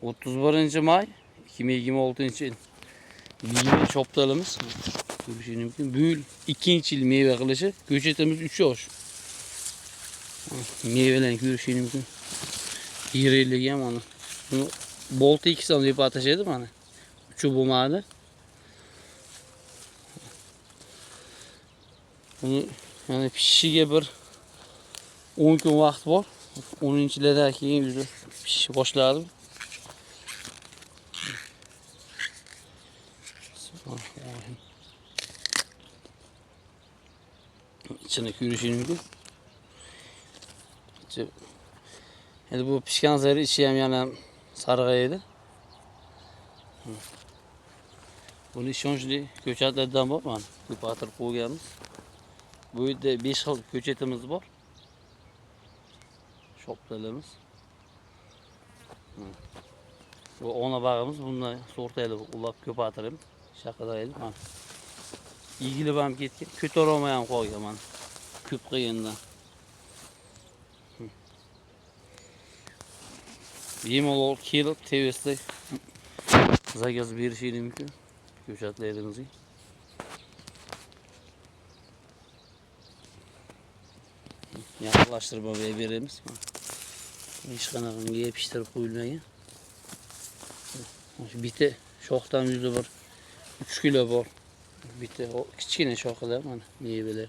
31 may 2026 yil. Meyve şoptalımız. Görüşünüz mümkün. Bu yıl 2. yıl meyve kılışı. Köçetimiz 3 yoş. Meyvelerini görüşünüz mümkün. İriliği hem onu. Bunu bolta 2 sanı deyip ateş edip hani. 3'ü bulmadı. Bunu yani pişişiga bir 10 gün vaqt bor. 10-yildan keyin o'zi pishishni boshladi. İçini ko'rishingiz mumkin. Endi bu pishgan sari ichi ham yana sarg'ayadi. Buni ishonchli ko'chatlardan bor mana. Ko'paytirib qo'yganmiz. Bu yerda 5 xil ko'chatimiz bor. Shoptalarimiz. Bu ona bag'imiz bundan sortayli ulab ko'paytirib shaqadaydi mana. Egilib ham ketgan, ko'tara olmay ham qolgan mana. Ko'p qilgandan. Bemalol kelib tevesda zakaz berishingiz mumkin. Ko'chatlarimizga. Yaqinlashtirib beramiz. Hech qanaqangi yopishtirib qo'yilmagan. Shu bitta shoxdan yuzi bir 3 kilo bor. Bitta kichkina shoxlar mana meyveler.